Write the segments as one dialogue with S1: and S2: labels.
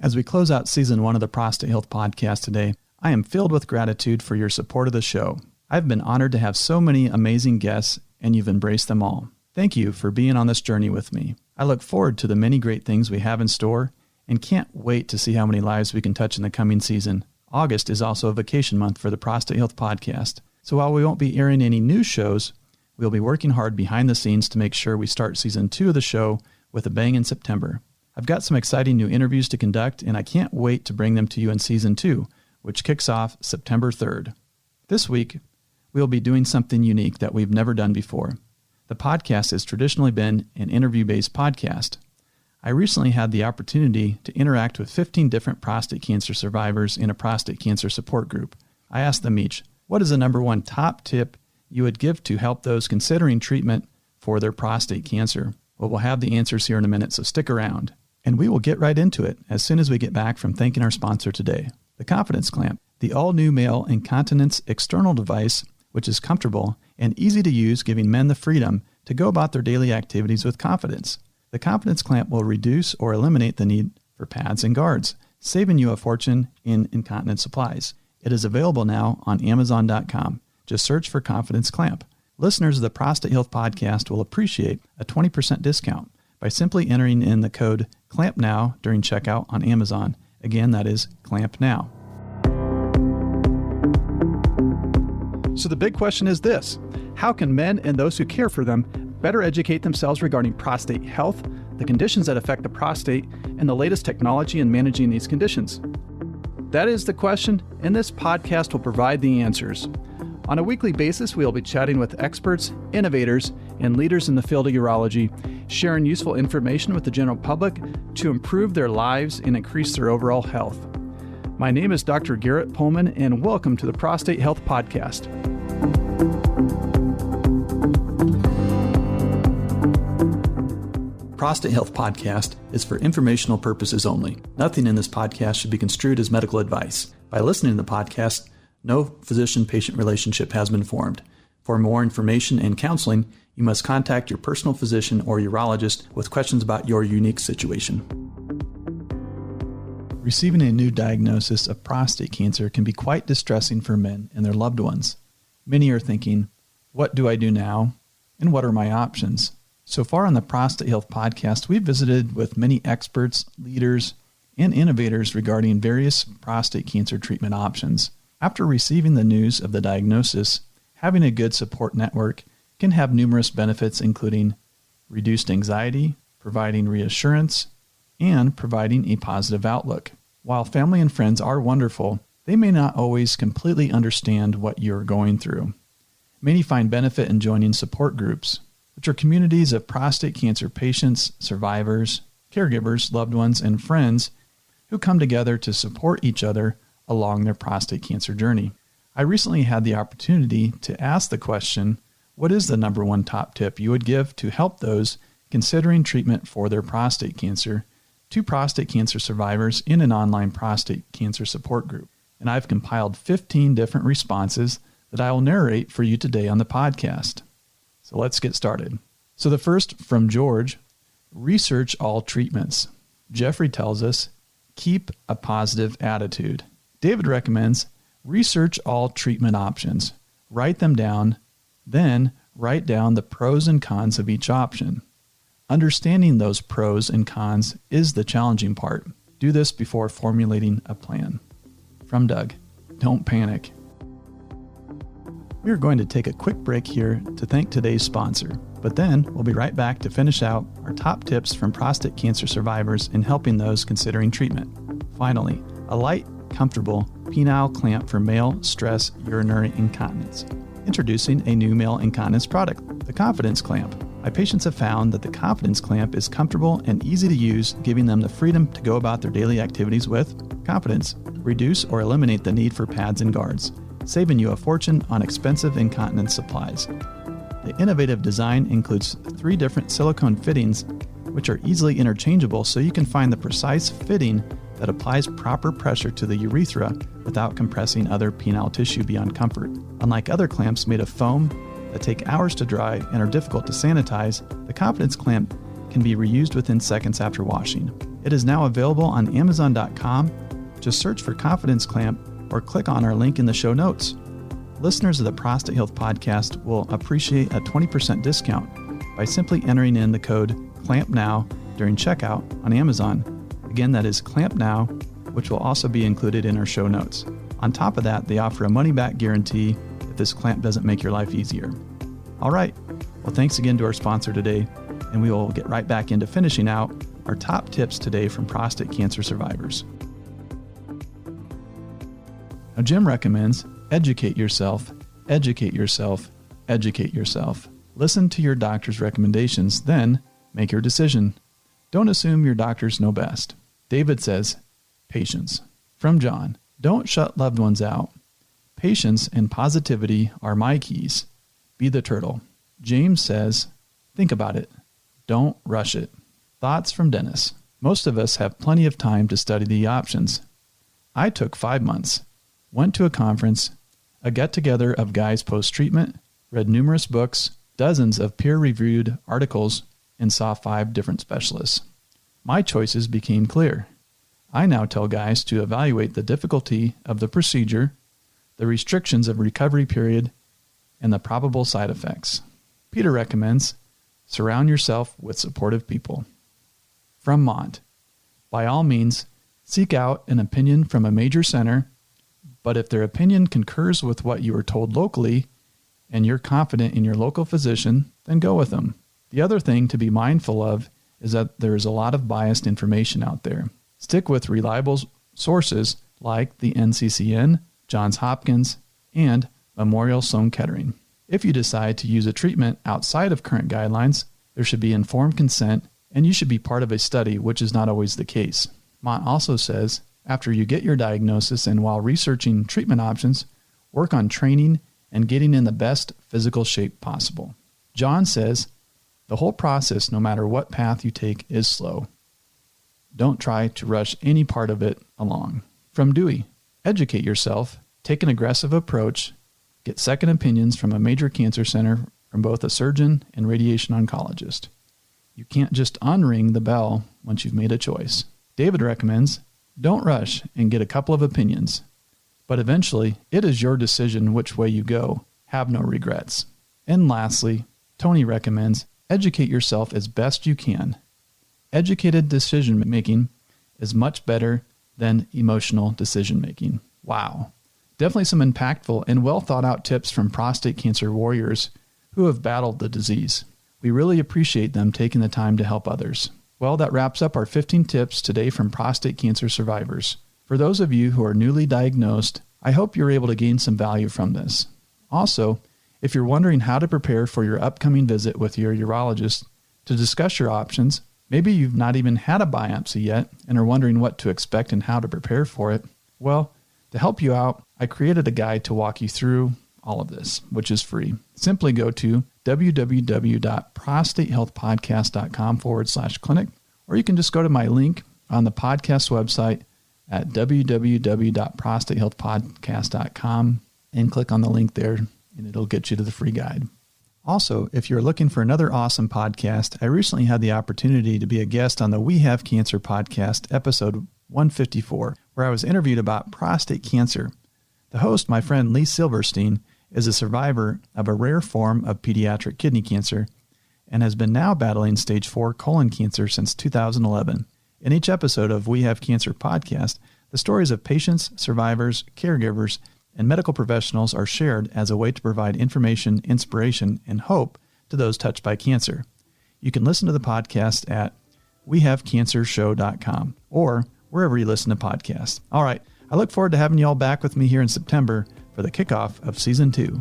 S1: As we close out Season 1 of the Prostate Health Podcast today, I am filled with gratitude for your support of the show. I've been honored to have so many amazing guests, and you've embraced them all. Thank you for being on this journey with me. I look forward to the many great things we have in store and can't wait to see how many lives we can touch in the coming season. August is also a vacation month for the Prostate Health Podcast, so while we won't be airing any new shows, we'll be working hard behind the scenes to make sure we start Season 2 of the show with a bang in September. I've got some exciting new interviews to conduct, and I can't wait to bring them to you in Season 2, which kicks off September 3rd. This week, we'll be doing something unique that we've never done before. The podcast has traditionally been an interview-based podcast. I recently had the opportunity to interact with 15 different prostate cancer survivors in a prostate cancer support group. I asked them each, what is the number one top tip you would give to help those considering treatment for their prostate cancer? Well, we'll have the answers here in a minute, so stick around. And we will get right into it as soon as we get back from thanking our sponsor today, the Confidence Clamp, the all-new male incontinence external device, which is comfortable and easy to use, giving men the freedom to go about their daily activities with confidence. The Confidence Clamp will reduce or eliminate the need for pads and guards, saving you a fortune in incontinence supplies. It is available now on Amazon.com. Just search for Confidence Clamp. Listeners of the Prostate Health Podcast will appreciate a 20% discount by simply entering in the code CLAMPNOW during checkout on Amazon. Again, that is CLAMPNOW. So the big question is this: how can men and those who care for them better educate themselves regarding prostate health, the conditions that affect the prostate, and the latest technology in managing these conditions? That is the question, and this podcast will provide the answers. On a weekly basis, we will be chatting with experts, innovators, and leaders in the field of urology, sharing useful information with the general public to improve their lives and increase their overall health. My name is Dr. Garrett Pohlman, and welcome to the Prostate Health Podcast. Prostate Health Podcast is for informational purposes only. Nothing in this podcast should be construed as medical advice. By listening to the podcast, no physician-patient relationship has been formed. For more information and counseling, you must contact your personal physician or urologist with questions about your unique situation. Receiving a new diagnosis of prostate cancer can be quite distressing for men and their loved ones. Many are thinking, what do I do now? And what are my options? So far on the Prostate Health Podcast, we've visited with many experts, leaders, and innovators regarding various prostate cancer treatment options. After receiving the news of the diagnosis, having a good support network can have numerous benefits, including reduced anxiety, providing reassurance, and providing a positive outlook. While family and friends are wonderful, they may not always completely understand what you're going through. Many find benefit in joining support groups, which are communities of prostate cancer patients, survivors, caregivers, loved ones, and friends who come together to support each other along their prostate cancer journey. I recently had the opportunity to ask the question, what is the number one top tip you would give to help those considering treatment for their prostate cancer to prostate cancer survivors in an online prostate cancer support group? And I've compiled 15 different responses that I will narrate for you today on the podcast. So let's get started. So the first from George, research all treatments. Jeffrey tells us, keep a positive attitude. David recommends, research all treatment options. Write them down, then write down the pros and cons of each option. Understanding those pros and cons is the challenging part. Do this before formulating a plan. From Doug, don't panic. We are going to take a quick break here to thank today's sponsor, but then we'll be right back to finish out our top tips from prostate cancer survivors in helping those considering treatment. Finally, a light, comfortable penile clamp for male stress urinary incontinence. Introducing a new male incontinence product, the Confidence Clamp. My patients have found that the Confidence Clamp is comfortable and easy to use, giving them the freedom to go about their daily activities with confidence. Reduce or eliminate the need for pads and guards, saving you a fortune on expensive incontinence supplies. The innovative design includes 3 different silicone fittings, which are easily interchangeable so you can find the precise fitting that applies proper pressure to the urethra without compressing other penile tissue beyond comfort. Unlike other clamps made of foam that take hours to dry and are difficult to sanitize, the Confidence Clamp can be reused within seconds after washing. It is now available on Amazon.com. Just search for Confidence Clamp or click on our link in the show notes. Listeners of the Prostate Health Podcast will appreciate a 20% discount by simply entering in the code CLAMPNOW during checkout on Amazon. Again, that is CLAMPNOW, which will also be included in our show notes. On top of that, they offer a money-back guarantee if this clamp doesn't make your life easier. All right. Well, thanks again to our sponsor today, and we will get right back into finishing out our top tips today from prostate cancer survivors. Now, Jim recommends educate yourself, educate yourself, educate yourself. Listen to your doctor's recommendations, then make your decision. Don't assume your doctors know best. David says, patience. From John, don't shut loved ones out. Patience and positivity are my keys. Be the turtle. James says, think about it. Don't rush it. Thoughts from Dennis. Most of us have plenty of time to study the options. I took 5 months, went to a conference, a get-together of guys post-treatment, read numerous books, dozens of peer-reviewed articles, and saw 5 different specialists. My choices became clear. I now tell guys to evaluate the difficulty of the procedure, the restrictions of recovery period, and the probable side effects. Peter recommends, surround yourself with supportive people. From Mont, by all means, seek out an opinion from a major center, but if their opinion concurs with what you were told locally and you're confident in your local physician, then go with them. The other thing to be mindful of is that there is a lot of biased information out there. Stick with reliable sources like the NCCN, Johns Hopkins, and Memorial Sloan Kettering. If you decide to use a treatment outside of current guidelines, there should be informed consent, and you should be part of a study, which is not always the case. Mont also says, after you get your diagnosis and while researching treatment options, work on training and getting in the best physical shape possible. John says, the whole process, no matter what path you take, is slow. Don't try to rush any part of it along. From Dewey, educate yourself, take an aggressive approach, get second opinions from a major cancer center from both a surgeon and radiation oncologist. You can't just unring the bell once you've made a choice. David recommends, don't rush and get a couple of opinions, but eventually it is your decision which way you go. Have no regrets. And lastly, Tony recommends, educate yourself as best you can. Educated decision-making is much better than emotional decision-making. Wow. Definitely some impactful and well-thought-out tips from prostate cancer warriors who have battled the disease. We really appreciate them taking the time to help others. Well, that wraps up our 15 tips today from prostate cancer survivors. For those of you who are newly diagnosed, I hope you're able to gain some value from this. Also, if you're wondering how to prepare for your upcoming visit with your urologist to discuss your options, maybe you've not even had a biopsy yet and are wondering what to expect and how to prepare for it, well, to help you out, I created a guide to walk you through all of this, which is free. Simply go to www.prostatehealthpodcast.com/clinic, or you can just go to my link on the podcast website at www.prostatehealthpodcast.com and click on the link there, and it'll get you to the free guide. Also, if you're looking for another awesome podcast, I recently had the opportunity to be a guest on the We Have Cancer podcast, episode 154, where I was interviewed about prostate cancer. The host, my friend Lee Silverstein, is a survivor of a rare form of pediatric kidney cancer and has been now battling stage 4 colon cancer since 2011. In each episode of We Have Cancer podcast, the stories of patients, survivors, caregivers, and medical professionals are shared as a way to provide information, inspiration, and hope to those touched by cancer. You can listen to the podcast at wehavecancershow.com or wherever you listen to podcasts. All right, I look forward to having you all back with me here in September for the kickoff of Season 2.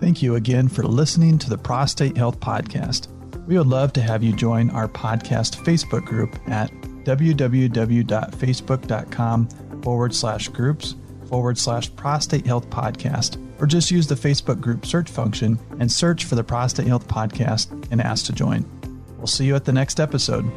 S1: Thank you again for listening to the Prostate Health Podcast. We would love to have you join our podcast Facebook group at www.facebook.com/groups/Prostate Health Podcast, or just use the Facebook group search function and search for the Prostate Health Podcast and ask to join. We'll see you at the next episode.